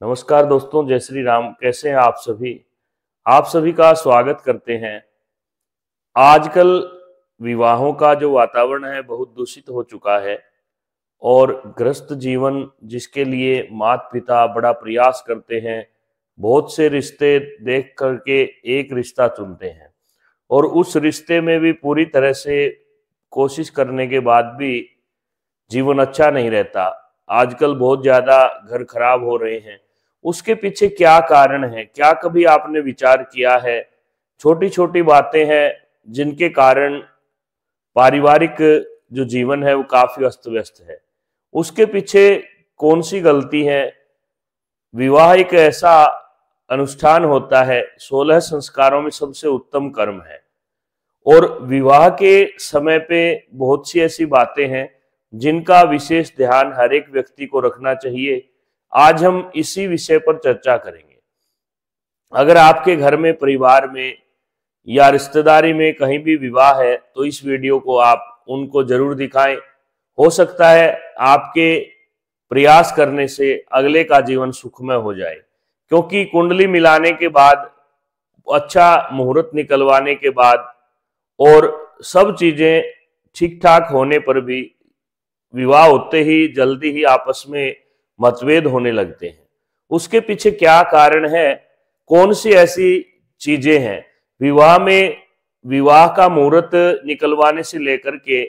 नमस्कार दोस्तों, जय श्री राम। कैसे हैं आप सभी? आप सभी का स्वागत करते हैं। आजकल विवाहों का जो वातावरण है बहुत दूषित हो चुका है और ग्रस्त जीवन जिसके लिए माता पिता बड़ा प्रयास करते हैं, बहुत से रिश्ते देख करके एक रिश्ता चुनते हैं और उस रिश्ते में भी पूरी तरह से कोशिश करने के बाद भी जीवन अच्छा नहीं रहता। आजकल बहुत ज्यादा घर खराब हो रहे हैं। उसके पीछे क्या कारण है? क्या कभी आपने विचार किया है? छोटी छोटी बातें हैं जिनके कारण पारिवारिक जो जीवन है वो काफी अस्त व्यस्त है। उसके पीछे कौन सी गलती है? विवाह एक ऐसा अनुष्ठान होता है, 16 संस्कारों में सबसे उत्तम कर्म है और विवाह के समय पे बहुत सी ऐसी बातें हैं जिनका विशेष ध्यान हर एक व्यक्ति को रखना चाहिए। आज हम इसी विषय पर चर्चा करेंगे। अगर आपके घर में, परिवार में या रिश्तेदारी में कहीं भी विवाह है तो इस वीडियो को आप उनको जरूर दिखाएं। हो सकता है आपके प्रयास करने से अगले का जीवन सुखमय हो जाए, क्योंकि कुंडली मिलाने के बाद, अच्छा मुहूर्त निकलवाने के बाद और सब चीजें ठीक ठाक होने पर भी विवाह होते ही जल्दी ही आपस में मतभेद होने लगते हैं। उसके पीछे क्या कारण है? कौन सी ऐसी चीजें हैं? विवाह में, विवाह का मुहूर्त निकलवाने से लेकर के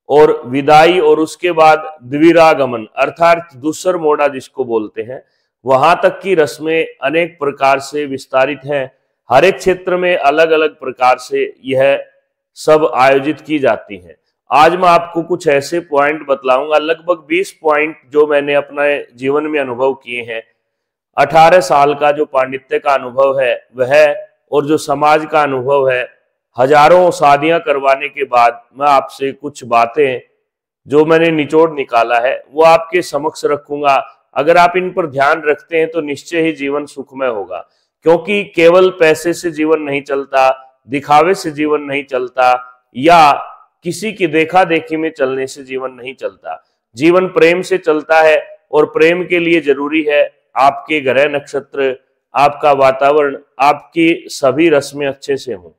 और विदाई और उसके बाद द्विरागमन अर्थात दूसर मोड़ा जिसको बोलते हैं, वहां तक की रस्में अनेक प्रकार से विस्तारित हैं। हर एक क्षेत्र में अलग अलग प्रकार से यह सब आयोजित की जाती हैं। आज मैं आपको कुछ ऐसे पॉइंट बतलाऊंगा, लगभग 20 पॉइंट जो मैंने अपने जीवन में अनुभव किए हैं। 18 साल का जो पांडित्य का अनुभव है वह, और जो समाज का अनुभव है, हजारों शादियां करवाने के बाद मैं आपसे कुछ बातें जो मैंने निचोड़ निकाला है वो आपके समक्ष रखूंगा। अगर आप इन पर ध्यान रखते हैं तो निश्चय ही जीवन सुखमय होगा, क्योंकि केवल पैसे से जीवन नहीं चलता, दिखावे से जीवन नहीं चलता, या किसी की देखा देखी में चलने से जीवन नहीं चलता। जीवन प्रेम से चलता है और प्रेम के लिए जरूरी है आपके ग्रह नक्षत्र, आपका वातावरण, आपकी सभी रस्में अच्छे से हों।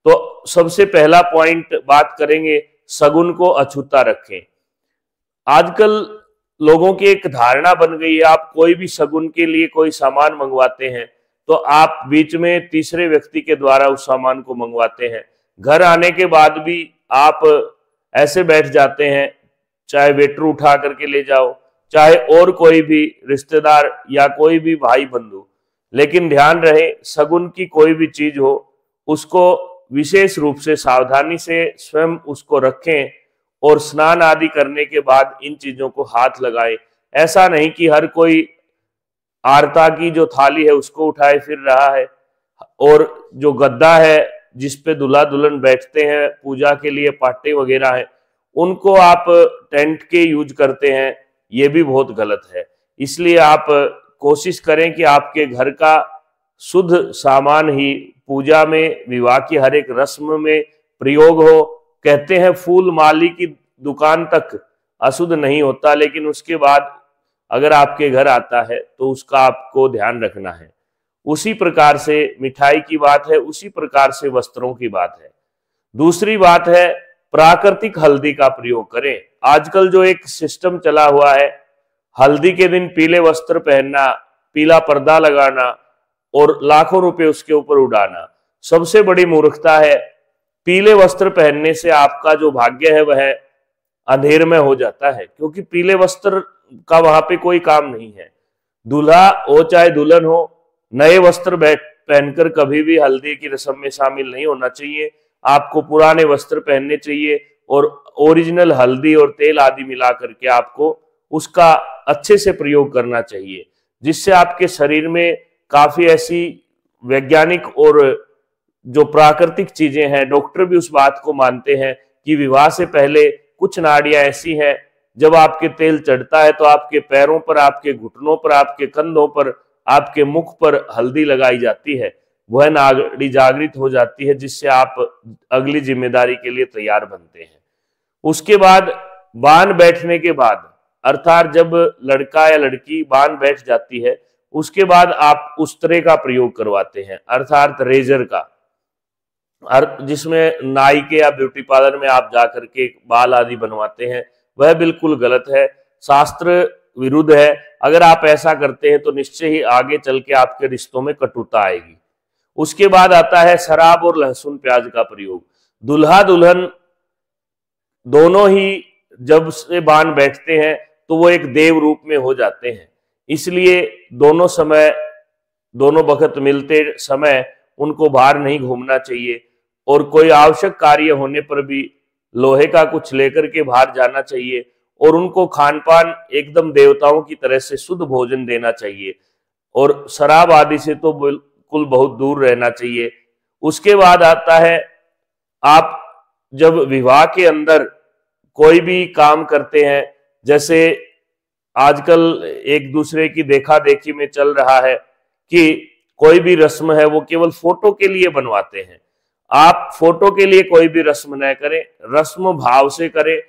तो सबसे पहला पॉइंट बात करेंगे, शगुन को अछूता रखें। आजकल लोगों की एक धारणा बन गई है, आप कोई भी शगुन के लिए कोई सामान मंगवाते हैं तो आप बीच में तीसरे व्यक्ति के द्वारा उस सामान को मंगवाते हैं। घर आने के बाद भी आप ऐसे बैठ जाते हैं, चाहे वेटर उठा करके ले जाओ, चाहे और कोई भी रिश्तेदार या कोई भी भाई बंधु, लेकिन ध्यान रहे शगुन की कोई भी चीज हो उसको विशेष रूप से सावधानी से स्वयं उसको रखें और स्नान आदि करने के बाद इन चीजों को हाथ लगाएं। ऐसा नहीं कि हर कोई आरता की जो थाली है उसको उठाए फिर रहा है, और जो गद्दा है जिसपे दूल्हा दुल्हन बैठते हैं पूजा के लिए, पाटे वगैरह है, उनको आप टेंट के यूज करते हैं, ये भी बहुत गलत है। इसलिए आप कोशिश करें कि आपके घर का शुद्ध सामान ही पूजा में, विवाह की हर एक रस्म में प्रयोग हो। कहते हैं फूल माली की दुकान तक अशुद्ध नहीं होता, लेकिन उसके बाद अगर आपके घर आता है तो उसका आपको ध्यान रखना है। उसी प्रकार से मिठाई की बात है, उसी प्रकार से वस्त्रों की बात है। दूसरी बात है, प्राकृतिक हल्दी का प्रयोग करें। आजकल जो एक सिस्टम चला हुआ है, हल्दी के दिन पीले वस्त्र पहनना, पीला पर्दा लगाना और लाखों रुपए उसके ऊपर उड़ाना, सबसे बड़ी मूर्खता है। पीले वस्त्र पहनने से आपका जो भाग्य है वह अंधेर में हो जाता है, क्योंकि पीले वस्त्र का वहां पे कोई काम नहीं है। दूल्हा हो चाहे दुल्हन हो, नए वस्त्र पहनकर कभी भी हल्दी की रस्म में शामिल नहीं होना चाहिए। आपको पुराने वस्त्र पहनने चाहिए और ओरिजिनल हल्दी और तेल आदि मिला करके आपको उसका अच्छे से प्रयोग करना चाहिए, जिससे आपके शरीर में काफी ऐसी वैज्ञानिक और जो प्राकृतिक चीजें हैं, डॉक्टर भी उस बात को मानते हैं कि विवाह से पहले कुछ नाड़ियां ऐसी हैं, जब आपके तेल चढ़ता है तो आपके पैरों पर, आपके घुटनों पर, आपके कंधों पर, आपके मुख पर हल्दी लगाई जाती है। वह नाड़ी जागृत हो जाती है, जिससे आप अगली जिम्मेदारी के लिए तैयार बनते हैं। उसके बाद बांध बैठने के बाद, अर्थात जब लड़का या लड़की बांध बैठ जाती है, उसके बाद आप उस्तरे का प्रयोग करवाते हैं, अर्थात रेजर का, जिसमें नाई के या ब्यूटी पार्लर में आप जाकर के बाल आदि बनवाते हैं, वह बिल्कुल गलत है, शास्त्र विरुद्ध है। अगर आप ऐसा करते हैं तो निश्चय ही आगे चल के आपके रिश्तों में कटुता आएगी। उसके बाद आता है शराब और लहसुन प्याज का प्रयोग। दुल्हा दुल्हन दोनों ही जब से बांध बैठते हैं तो वो एक देव रूप में हो जाते हैं, इसलिए दोनों वक्त मिलते समय उनको बाहर नहीं घूमना चाहिए, और कोई आवश्यक कार्य होने पर भी लोहे का कुछ लेकर के बाहर जाना चाहिए, और उनको खान पान एकदम देवताओं की तरह से शुद्ध भोजन देना चाहिए, और शराब आदि से तो बिल्कुल बहुत दूर रहना चाहिए। उसके बाद आता है, आप जब विवाह के अंदर कोई भी काम करते हैं, जैसे आजकल एक दूसरे की देखा देखी में चल रहा है कि कोई भी रस्म है वो केवल फोटो के लिए बनवाते हैं। आप फोटो के लिए कोई भी रस्म न करें, रस्म भाव से करें।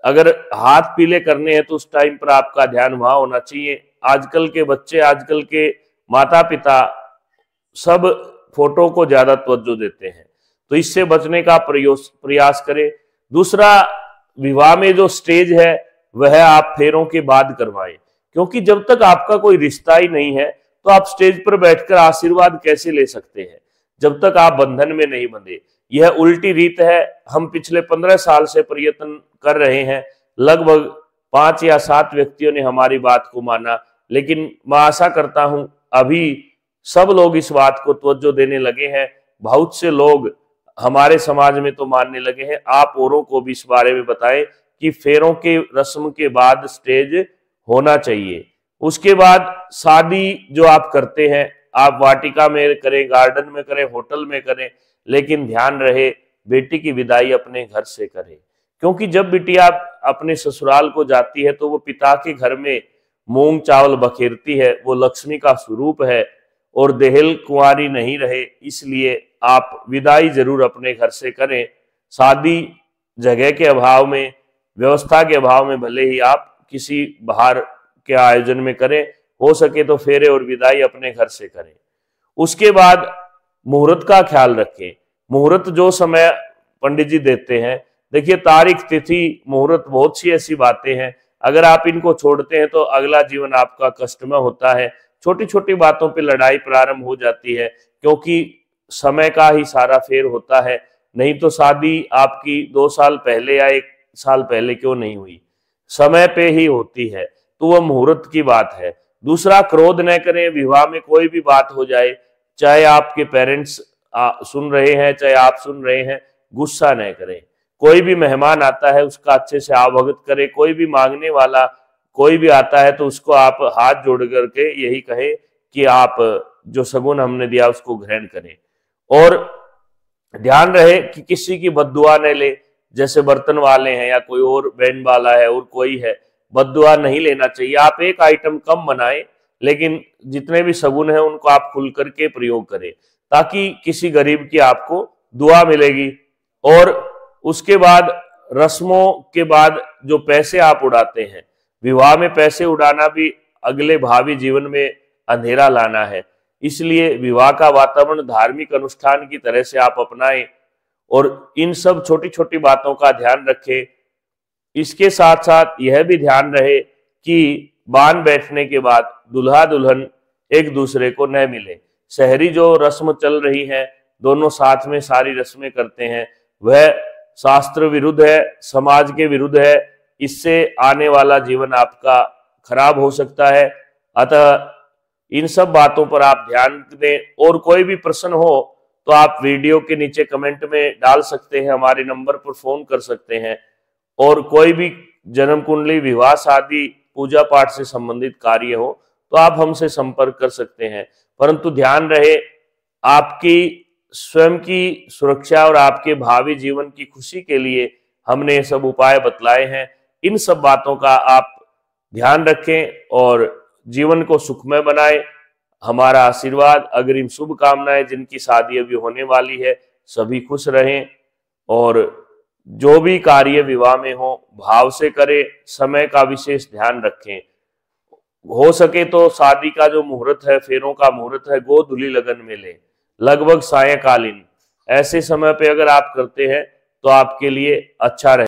अगर हाथ पीले करने हैं तो उस टाइम पर आपका ध्यान वहां होना चाहिए। आजकल के बच्चे, आजकल के माता पिता सब फोटो को ज्यादा तवज्जो देते हैं, तो इससे बचने का प्रयास करें। दूसरा, विवाह में जो स्टेज है वह आप फेरों के बाद करवाएं, क्योंकि जब तक आपका कोई रिश्ता ही नहीं है तो आप स्टेज पर बैठकर आशीर्वाद कैसे ले सकते हैं, जब तक आप बंधन में नहीं बंधे। यह उल्टी रीत है। हम पिछले 15 साल से प्रयत्न कर रहे हैं, लगभग 5 या 7 व्यक्तियों ने हमारी बात को माना, लेकिन मैं आशा करता हूं अभी सब लोग इस बात को तवज्जो देने लगे हैं। बहुत से लोग हमारे समाज में तो मानने लगे हैं। आप औरों को भी इस बारे में बताएं कि फेरों के रस्म के बाद स्टेज होना चाहिए। उसके बाद शादी जो आप करते हैं, आप वाटिका में करें, गार्डन में करें, होटल में करें, लेकिन ध्यान रहे बेटी की विदाई अपने घर से करें, क्योंकि जब बिटिया अपने ससुराल को जाती है तो वो पिता के घर में मूंग चावल बखेरती है, वो लक्ष्मी का स्वरूप है, और देहल कुंवारी नहीं रहे। इसलिए आप विदाई जरूर अपने घर से करें। शादी जगह के अभाव में, व्यवस्था के अभाव में भले ही आप किसी बाहर के आयोजन में करें, हो सके तो फेरे और विदाई अपने घर से करें। उसके बाद मुहूर्त का ख्याल रखें। मुहूर्त जो समय पंडित जी देते हैं, देखिए तारीख, तिथि, मुहूर्त, बहुत सी ऐसी बातें हैं, अगर आप इनको छोड़ते हैं तो अगला जीवन आपका कष्टमय होता है। छोटी छोटी बातों पे लड़ाई प्रारंभ हो जाती है, क्योंकि समय का ही सारा फेर होता है। नहीं तो शादी आपकी 2 साल पहले या 1 साल पहले क्यों नहीं हुई, समय पे ही होती है। तो वह मुहूर्त की बात है। दूसरा, क्रोध न करें। विवाह में कोई भी बात हो जाए, चाहे आपके पेरेंट्स सुन रहे हैं, चाहे आप सुन रहे हैं, गुस्सा न करें। कोई भी मेहमान आता है उसका अच्छे से आवागत करें। कोई भी मांगने वाला कोई भी आता है तो उसको आप हाथ जोड़ करके यही कहें कि आप जो सगुन हमने दिया उसको ग्रहण करें। और ध्यान रहे कि किसी की बद्दुआ न ले, जैसे बर्तन वाले हैं या कोई और बैंड वाला है और कोई है, बद्दुआ नहीं लेना चाहिए। आप एक आइटम कम बनाएं, लेकिन जितने भी सगुन हैं उनको आप खुल करके प्रयोग करें, ताकि किसी गरीब की आपको दुआ मिलेगी। और उसके बाद रस्मों के बाद जो पैसे आप उड़ाते हैं, विवाह में पैसे उड़ाना भी अगले भावी जीवन में अंधेरा लाना है। इसलिए विवाह का वातावरण धार्मिक अनुष्ठान की तरह से आप अपनाएं, और इन सब छोटी छोटी बातों का ध्यान रखें। इसके साथ साथ यह भी ध्यान रहे कि बांध बैठने के बाद दुल्हा दुल्हन एक दूसरे को न मिले। शहरी जो रस्म चल रही है, दोनों साथ में सारी रस्में करते हैं, वह शास्त्र विरुद्ध है, समाज के विरुद्ध है। इससे आने वाला जीवन आपका खराब हो सकता है। अतः इन सब बातों पर आप ध्यान दें। और कोई भी प्रश्न हो तो आप वीडियो के नीचे कमेंट में डाल सकते हैं, हमारे नंबर पर फोन कर सकते हैं। और कोई भी जन्म कुंडली, विवाह, शादी, पूजा पाठ से संबंधित कार्य हो तो आप हमसे संपर्क कर सकते हैं। परंतु ध्यान रहे, आपकी स्वयं की सुरक्षा और आपके भावी जीवन की खुशी के लिए हमने ये सब उपाय बतलाए हैं। इन सब बातों का आप ध्यान रखें और जीवन को सुखमय बनाएं। हमारा आशीर्वाद, अग्रिम शुभकामनाएं। जिनकी शादी अभी होने वाली है सभी खुश रहें, और जो भी कार्य विवाह में हो भाव से करें, समय का विशेष ध्यान रखें। हो सके तो शादी का जो मुहूर्त है, फेरों का मुहूर्त है, गोधूली लगन में ले, लगभग सायंकालीन, ऐसे समय पे अगर आप करते हैं तो आपके लिए अच्छा रहे।